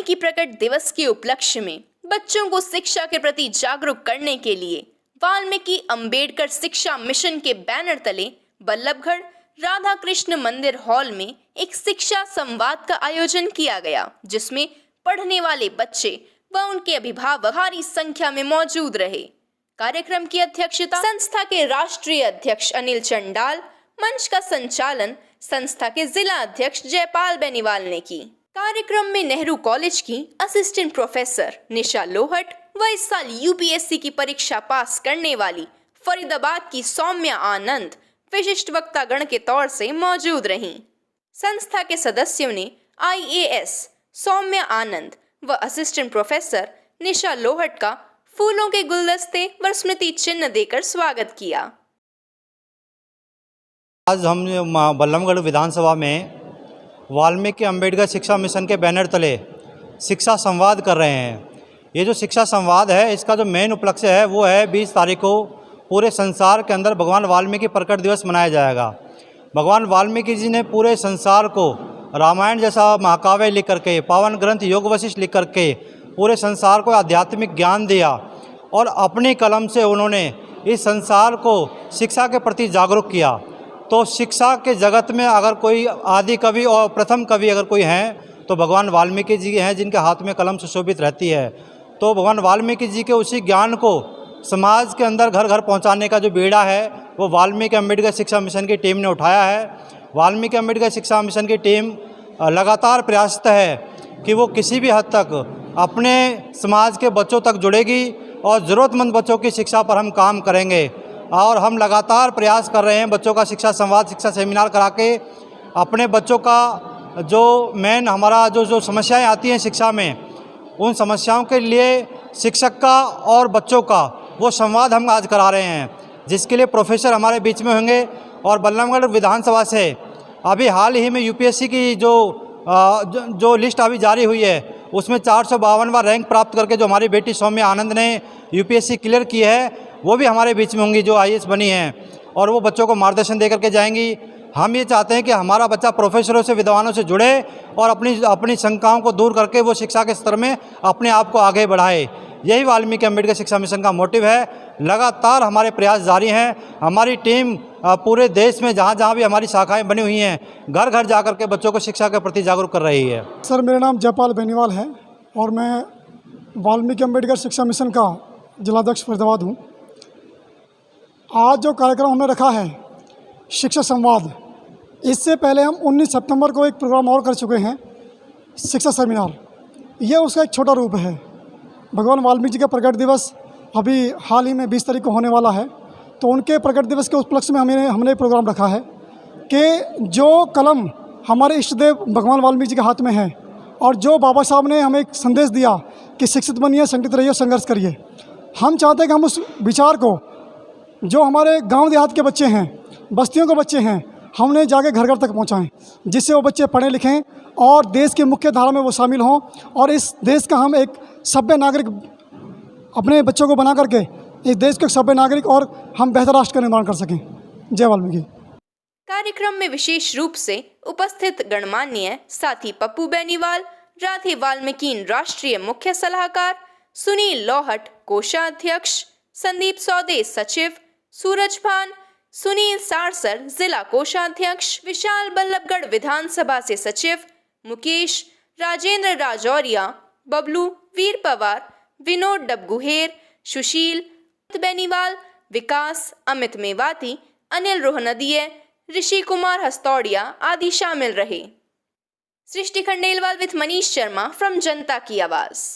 वाल्मीकि प्रकट दिवस के उपलक्ष्य में बच्चों को शिक्षा के प्रति जागरूक करने के लिए वाल्मीकि अंबेडकर शिक्षा मिशन के बैनर तले बल्लभगढ़ राधा कृष्ण मंदिर हॉल में एक शिक्षा संवाद का आयोजन किया गया, जिसमें पढ़ने वाले बच्चे व उनके अभिभावक भारी संख्या में मौजूद रहे। कार्यक्रम की अध्यक्षता संस्था के राष्ट्रीय अध्यक्ष अनिल चंडाल, मंच का संचालन संस्था के जिला अध्यक्ष जयपाल बेनीवाल ने की। कार्यक्रम में नेहरू कॉलेज की असिस्टेंट प्रोफेसर निशा लोहट व इस साल यूपीएससी की परीक्षा पास करने वाली फरीदाबाद की सौम्या आनंद विशिष्ट वक्तागण के तौर से मौजूद रहीं। संस्था के सदस्यों ने आईएएस सौम्या आनंद व असिस्टेंट प्रोफेसर निशा लोहट का फूलों के गुलदस्ते व स्मृति चिन्ह देकर स्वागत किया। आज हम बल्लभगढ़ विधानसभा में वाल्मीकि अंबेडकर शिक्षा मिशन के बैनर तले शिक्षा संवाद कर रहे हैं। ये जो शिक्षा संवाद है, इसका जो मेन उपलक्ष्य है वो है 20 तारीख को पूरे संसार के अंदर भगवान वाल्मीकि प्रकट दिवस मनाया जाएगा। भगवान वाल्मीकि जी ने पूरे संसार को रामायण जैसा महाकाव्य लिख करके, पावन ग्रंथ योग वशिष्ठ लिख करके पूरे संसार को आध्यात्मिक ज्ञान दिया और अपनी कलम से उन्होंने इस संसार को शिक्षा के प्रति जागरूक किया। तो शिक्षा के जगत में अगर कोई आदि कवि और प्रथम कवि अगर कोई हैं तो भगवान वाल्मीकि जी हैं, जिनके हाथ में कलम सुशोभित रहती है। तो भगवान वाल्मीकि जी के उसी ज्ञान को समाज के अंदर घर घर पहुंचाने का जो बीड़ा है वो वाल्मीकि अंबेडकर शिक्षा मिशन की टीम ने उठाया है। वाल्मीकि अंबेडकर शिक्षा मिशन की टीम लगातार प्रयासरत है कि वो किसी भी हद तक अपने समाज के बच्चों तक जुड़ेगी और ज़रूरतमंद बच्चों की शिक्षा पर हम काम करेंगे। और हम लगातार प्रयास कर रहे हैं बच्चों का शिक्षा संवाद, शिक्षा सेमिनार करा के अपने बच्चों का जो मेन हमारा जो समस्याएं आती हैं शिक्षा में, उन समस्याओं के लिए शिक्षक का और बच्चों का वो संवाद हम आज करा रहे हैं, जिसके लिए प्रोफेसर हमारे बीच में होंगे। और बल्लभगढ़ विधानसभा से अभी हाल ही में यूपीएससी की जो लिस्ट अभी जारी हुई है उसमें 452वां रैंक प्राप्त करके जो हमारी बेटी सौम्या आनंद ने यूपीएससी क्लियर की है वो भी हमारे बीच में होंगी, जो आईएएस बनी हैं, और वो बच्चों को मार्गदर्शन दे करके जाएंगी। हम ये चाहते हैं कि हमारा बच्चा प्रोफेसरों से, विद्वानों से जुड़े और अपनी शंकाओं को दूर करके वो शिक्षा के स्तर में अपने आप को आगे बढ़ाए। यही वाल्मीकि अंबेडकर शिक्षा मिशन का मोटिव है। लगातार हमारे प्रयास जारी हैं। हमारी टीम पूरे देश में जहाँ जहाँ भी हमारी शाखाएं बनी हुई हैं, घर घर जा कर के बच्चों को शिक्षा के प्रति जागरूक कर रही है। सर, मेरा नाम जयपाल बेनीवाल है और मैं वाल्मीकि अंबेडकर शिक्षा मिशन का जिलाध्यक्ष फरीदाबाद हूँ। आज जो कार्यक्रम हमने रखा है शिक्षा संवाद, इससे पहले हम 19 सितंबर को एक प्रोग्राम और कर चुके हैं, शिक्षा सेमिनार। ये उसका एक छोटा रूप है। भगवान वाल्मीकि जी का प्रकट दिवस अभी हाल ही में 20 तारीख को होने वाला है, तो उनके प्रकट दिवस के उपलक्ष्य में हमने एक प्रोग्राम रखा है कि जो कलम हमारे इष्टदेव भगवान वाल्मीकि जी के हाथ में है और जो बाबा साहब ने हमें एक संदेश दिया कि शिक्षित बनिए, संगठित रहिए, संघर्ष करिए, हम चाहते हैं कि हम उस विचार को जो हमारे गांव देहात के बच्चे हैं, बस्तियों के बच्चे हैं, हमने जाके घर घर तक पहुंचाएं, जिससे वो बच्चे पढ़ें लिखें और देश की मुख्य धारा में वो शामिल हों और इस देश का हम एक सभ्य नागरिक अपने बच्चों को बना करके इस देश के सभ्य नागरिक और हम बेहतर राष्ट्र का निर्माण कर सकें। जय वाल्मीकि। कार्यक्रम में विशेष रूप से उपस्थित गणमान्य साथी पप्पू बेनीवाल, राधे वाल्मीकि राष्ट्रीय मुख्य सलाहकार, सुनील लोहट कोषाध्यक्ष, संदीप सौदे सचिव, सूरज भान, सुनील सारसर जिला कोषाध्यक्ष, विशाल बल्लभगढ़ विधानसभा से सचिव, मुकेश, राजेंद्र राजौरिया, बबलू, वीर पवार, विनोद डबगुहेर, सुशील बेनीवाल, विकास, अमित मेवाती, अनिल रोहनदिये, ऋषि कुमार हस्तौड़िया आदि शामिल रहे। सृष्टि खंडेलवाल विथ मनीष शर्मा फ्रॉम जनता की आवाज।